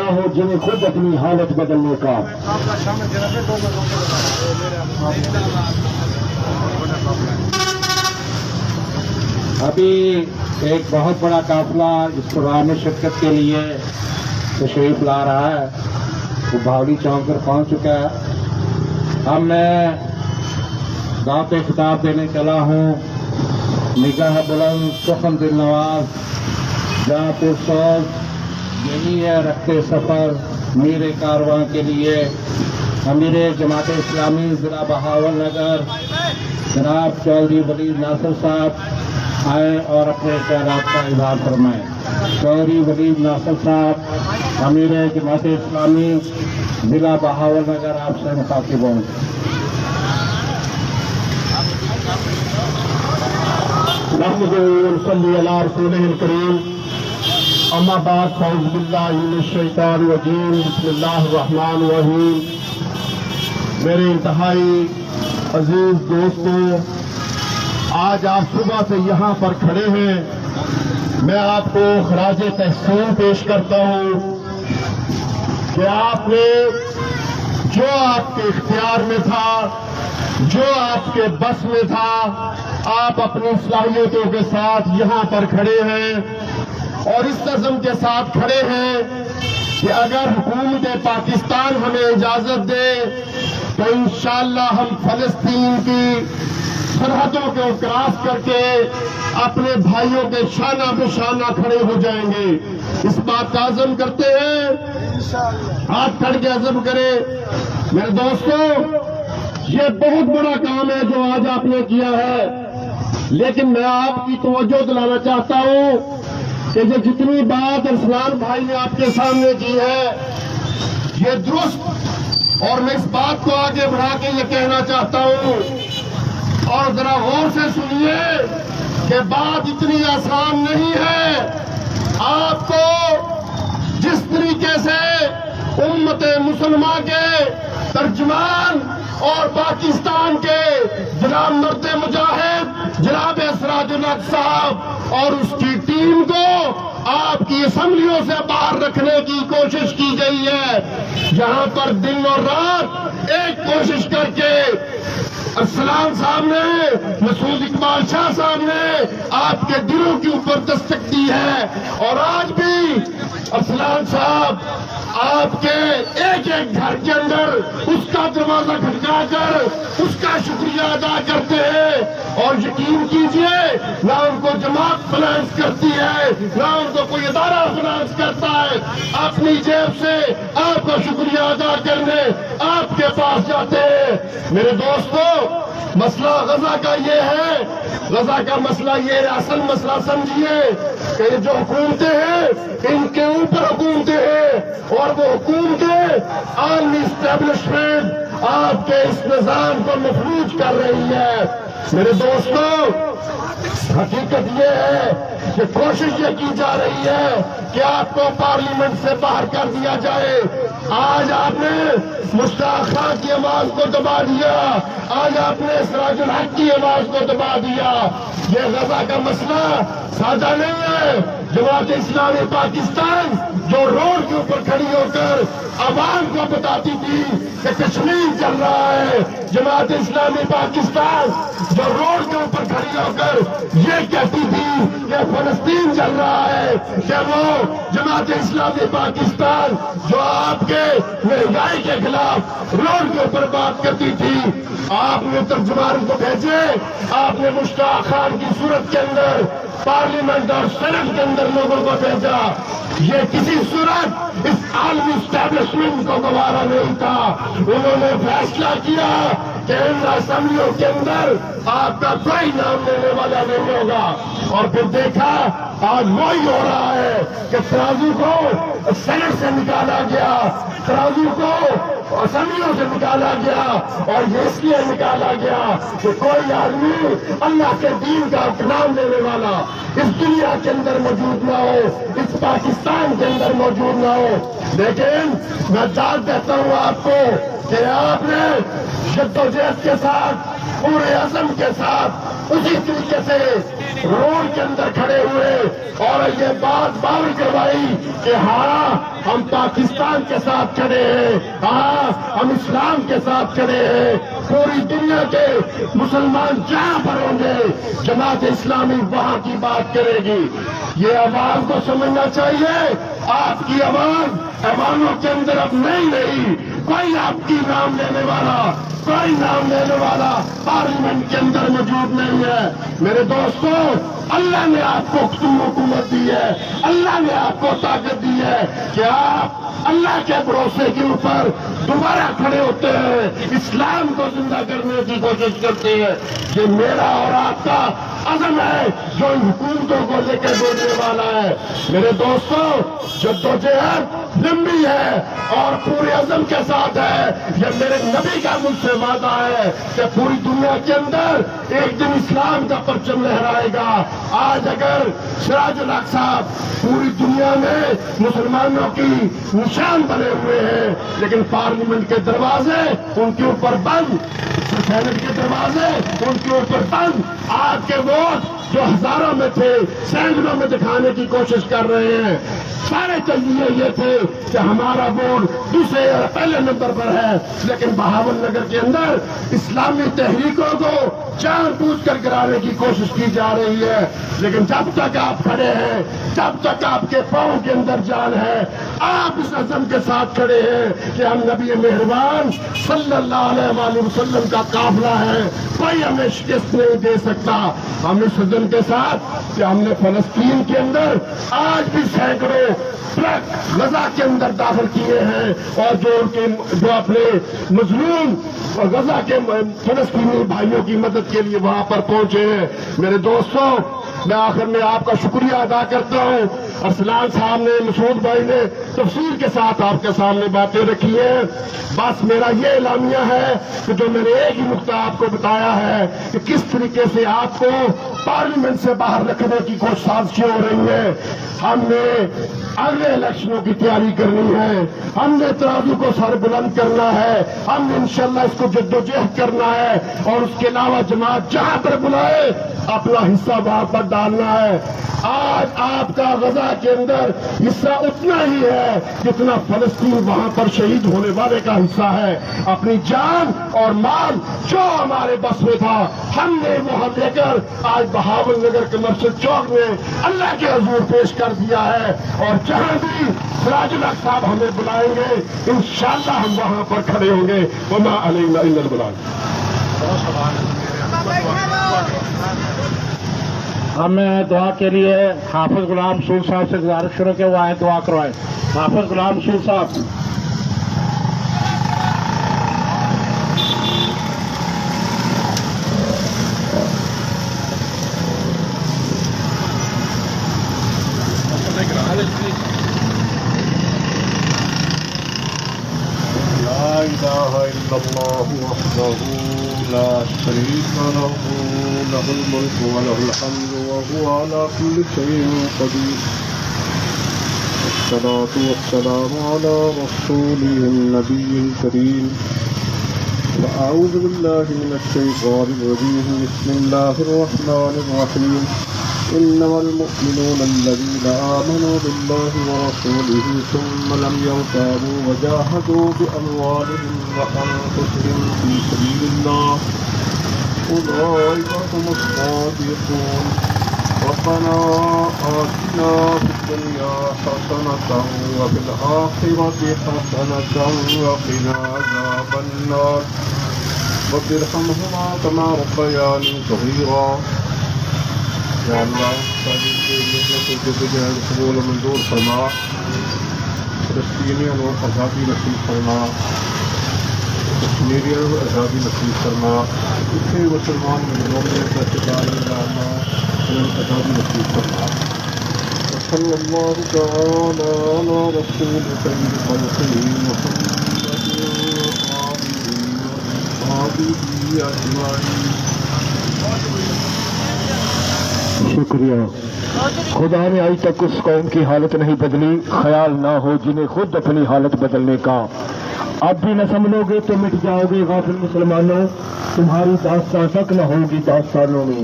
نہ ہو جنہیں خود اپنی حالت بدلنے کا۔ ابھی ایک بہت بڑا قافلہ اس پروگرام میں شرکت کے لیے تشریف لا رہا ہے، وہ بھاوڑی چوک پر پہنچ چکا ہے۔ اب میں گاؤں پہ خطاب دینے چلا ہوں۔ نگاہ بلند سخن دل نواز جہاں پرسوز یہی ہے رکھتے سفر میرے کارواں کے لیے۔ امیر جماعت اسلامی ضلع بہاول نگر جناب چودھری ولید ناصر صاحب آئیں اور اپنے خیالات کا اظہار فرمائیں۔ چودھری ولید ناصر صاحب امیر جماعت اسلامی ضلع بہاول نگر آپ سے مخاطب ہوں۔ نحمد ونصلی علی رسولہ الکریم، اما بعد فاعوذ باللہ من الشیطان الرجیم، بسم اللہ الرحمن الرحیم۔ میرے انتہائی عزیز دوستوں، آج آپ صبح سے یہاں پر کھڑے ہیں، میں آپ کو خراج تحسین پیش کرتا ہوں کہ آپ نے جو آپ کے اختیار میں تھا، جو آپ کے بس میں تھا، آپ اپنی صلاحیتوں کے ساتھ یہاں پر کھڑے ہیں اور اس عزم کے ساتھ کھڑے ہیں کہ اگر حکومت پاکستان ہمیں اجازت دے تو انشاءاللہ ہم فلسطین کی سرحدوں کو کراس کر کے اپنے بھائیوں کے شانہ بہ شانہ کھڑے ہو جائیں گے۔ اس بات کا عزم کرتے ہیں، ہاتھ کھڑ کے عزم کرے۔ میرے دوستوں، یہ بہت بڑا کام ہے جو آج آپ نے کیا ہے، لیکن میں آپ کی توجہ دلانا چاہتا ہوں کہ یہ جتنی بات ارسلان بھائی نے آپ کے سامنے کی ہے یہ درست، اور میں اس بات کو آگے بڑھا کے یہ کہنا چاہتا ہوں، اور ذرا غور سے سنیے کہ بات اتنی آسان نہیں ہے۔ آپ کو جس طریقے سے امت مسلمہ کے ترجمان اور پاکستان کے جناب مرد مجاہد جناب سراج الحق صاحب اور اس کی ٹیم کو آپ کی اسمبلیوں سے باہر رکھنے کی کوشش کی گئی ہے، یہاں پر دن اور رات ایک کوشش کر کے ارسلان صاحب نے، مسعود اقبال شاہ صاحب نے آپ کے دلوں کے اوپر دستک دی ہے، اور آج بھی ارسلان صاحب آپ کے ایک ایک گھر کے اندر اس کا دروازہ کھٹکا کر اس کا شکریہ ادا کرتے ہیں، اور یقین کیجئے نہ ان کو جماعت فنانس کرتی ہے، نہ ان کو کوئی ادارہ فنانس کرتا ہے، اپنی جیب سے آپ کا شکریہ ادا کرنے آپ کے پاس جاتے ہیں۔ میرے دوستو، مسئلہ غزہ کا یہ ہے، غزہ کا مسئلہ یہ ہے، اصل مسئلہ سمجھیے کہ جو حکومتیں ہیں ان کے اوپر حکومتیں ہیں، اور وہ حکومتیں عالمی اسٹیبلشمنٹ آپ کے اس نظام کو مفلوج کر رہی ہے۔ میرے دوستو، حقیقت یہ ہے کہ کوشش یہ کی جا رہی ہے کہ آپ کو پارلیمنٹ سے باہر کر دیا جائے۔ آج آپ نے مشتاق خان کی آواز کو دبا دیا، آج آپ نے سراج الحق کی آواز کو دبا دیا۔ یہ غزہ کا مسئلہ سادہ نہیں ہے۔ جماعت اسلامی پاکستان جو روڈ کے اوپر کھڑی ہو کر عوام کو بتاتی تھی کہ کشمیر چل رہا ہے، جماعت اسلامی پاکستان جو روڈ کے اوپر کھڑی ہو کر یہ کہتی تھی کہ فلسطین چل رہا ہے، کہ وہ جماعت اسلامی پاکستان جو آپ کے مہنگائی کے خلاف روڈ کے اوپر بات کرتی تھی، آپ نے ترجمان کو بھیجے، آپ نے مشتاق خان کی صورت کے اندر پارلیمنٹ اور سینٹ کے اندر لوگوں کو بھیجا۔ یہ کسی صورت اس عالمی اسٹیبلشمنٹ کو گوارا نہیں تھا۔ انہوں نے فیصلہ کیا کہ ان اسمبلیوں کے اندر آپ کا کوئی نام لینے والا نہیں ہوگا، اور پھر دیکھا آج وہی ہو رہا ہے کہ ترازو کو سینٹ سے نکالا گیا، ترازو کو اسمبلیوں سے نکالا گیا، اور یہ اس لیے نکالا گیا کہ کوئی آدمی اللہ کے دین کا نام لینے والا اس دنیا کے اندر موجود نہ ہو، اس پاکستان کے اندر موجود نہ ہو۔ لیکن میں داد دیتا ہوں آپ کو کہ آپ نے جدوجہد کے ساتھ، پورے عزم کے ساتھ، اسی طریقے سے روڈ کے اندر کھڑے ہوئے اور یہ بات بار کروائی کہ ہاں ہم پاکستان کے ساتھ کھڑے ہیں، ہاں ہم اسلام کے ساتھ کھڑے ہیں، پوری دنیا کے مسلمان جہاں پر ہوں گے جماعت اسلامی وہاں کی بات کرے گی۔ یہ آواز کو سمجھنا چاہیے، آپ کی آواز ایوانوں کے اندر اب نہیں رہی، کوئی آپ کی نام لینے والا، کوئی نام لینے والا پارلیمنٹ کے اندر موجود نہیں ہے۔ میرے دوستوں، اللہ نے آپ کو حکومت دی ہے، اللہ نے آپ کو طاقت دی ہے کہ آپ اللہ کے بھروسے کے اوپر دوبارہ کھڑے ہوتے ہیں، اسلام کو زندہ کرنے کی کوشش کرتے ہیں۔ یہ میرا اور آپ کا عزم ہے جو ان حکومتوں کو لے کے دوڑنے والا ہے۔ میرے دوستوں، جدوجہد لمبی ہے اور پورے عزم کے ساتھ ہے۔ یہ میرے نبی کا مجھ سے وعدہ ہے کہ پوری دنیا کے اندر ایک دن اسلام کا پرچم لہرائے گا۔ آج اگر سراج الحق صاحب پوری دنیا میں مسلمانوں کی نشان بنے ہوئے ہیں، لیکن پارلیمنٹ کے دروازے ان کے اوپر بند، سینٹ کے دروازے ان کے اوپر بند۔ آپ کے ووٹ جو ہزاروں میں تھے، سینکڑوں میں دکھانے کی کوشش کر رہے ہیں، سارے چلیے یہ تھے کہ ہمارا ووٹ دوسرے اور پہلے نمبر پر ہے، لیکن بہاول نگر کے اندر اسلامی تحریکوں کو جان بوجھ کر گرانے کی کوشش کی جا رہی ہے۔ لیکن جب تک آپ کھڑے ہیں، جب تک آپ کے پاؤں کے اندر جان ہے، آپ اس عزم کے ساتھ کھڑے ہیں کہ ہم نبی مہربان صلی اللہ علیہ وآلہ وسلم کا قافلہ ہے، کوئی ہمیں شکست نہیں دے سکتا۔ ہم اس عزم کے ساتھ کہ ہم نے فلسطین کے اندر آج بھی سینکڑوں ٹرک غزہ کے اندر داخل کیے ہیں، اور جو اپنے مظلوم غزہ کے فلسطینی بھائیوں کی مدد کے لیے وہاں پر پہنچے ہیں۔ میرے دوستوں، میں آخر میں آپ کا شکریہ ادا کرتا ہوں۔ ارسلان صاحب نے، مسعود بھائی نے تفصیل کے ساتھ آپ کے سامنے باتیں رکھی ہیں۔ بس میرا یہ اعلامیہ ہے کہ جو میں نے ایک ہی نقطہ آپ کو بتایا ہے کہ کس طریقے سے آپ کو پارلیمنٹ سے باہر رکھنے کی کوشش سازشیں ہو رہی ہیں۔ ہم نے اگلے الیکشنوں کی تیاری کرنی ہے، ہم نے ترازو کو سر بلند کرنا ہے، ہم نے انشاءاللہ اس کو جدوجہد کرنا ہے، اور اس کے علاوہ جماعت جہاں پر بلائے اپنا حصہ وہاں پر ڈالنا ہے۔ آج آپ کا غزہ کے اندر حصہ اتنا ہی ہے جتنا فلسطین وہاں پر شہید ہونے والے کا حصہ ہے۔ اپنی جان اور مال جو ہمارے بس میں تھا ہم نے وہاں دے کر آج بہاول نگر کے مسجد چوک میں اللہ کے حضور پیش کر دیا ہے، اور جہاں بھی سراج الحق صاحب ہمیں بلائیں گے انشاءاللہ ہم وہاں پر کھڑے ہوں گے۔ وما علینا الا البلاغ۔ ہمیں دعا کے لیے حافظ غلام رسول صاحب سے گزارش کرو کہ وہ آئے دعا کروائیں۔ حافظ غلام رسول صاحب۔ لا إله إلا الله وحده لا شريك له، له الملك وله الحمد وهو على كل شيء قدير، والصلاة والسلام على رسوله النبي الكريم۔ فأعوذ بالله من الشيطان الرجيم، بسم الله الرحمن الرحيم۔ إنما المؤمنون الذين آمنوا بالله ورسوله ثم لم يرتابوا وجاهدوا بأموالهم وأنفسهم في سبيل الله أولئك هم الصادقون۔ ربنا آتنا في الدنيا حسنة وفي الآخرة حسنة وقنا عذاب النار، رب ارحمهما كما ربياني صغيرا۔ یا اللہ قبول و منظور فرما، فلسطینیوں کو آزادی نصیب فرما، کشمیریوں کو آزادی نصیب فرما، جتنے مسلمان مومن آزادی نصیب فرما۔ صلی اللہ تعالی علی رسول خیر خلقہ محمد وآلہ اجمعین۔ شکریہ۔ خدا نے آج تک اس قوم کی حالت نہیں بدلی، خیال نہ ہو جنہیں خود اپنی حالت بدلنے کا۔ اب بھی نہ سمجھو گے تو مٹ جاؤ گے غافل مسلمانوں، تمہاری داستان تک نہ ہوگی داستانوں میں۔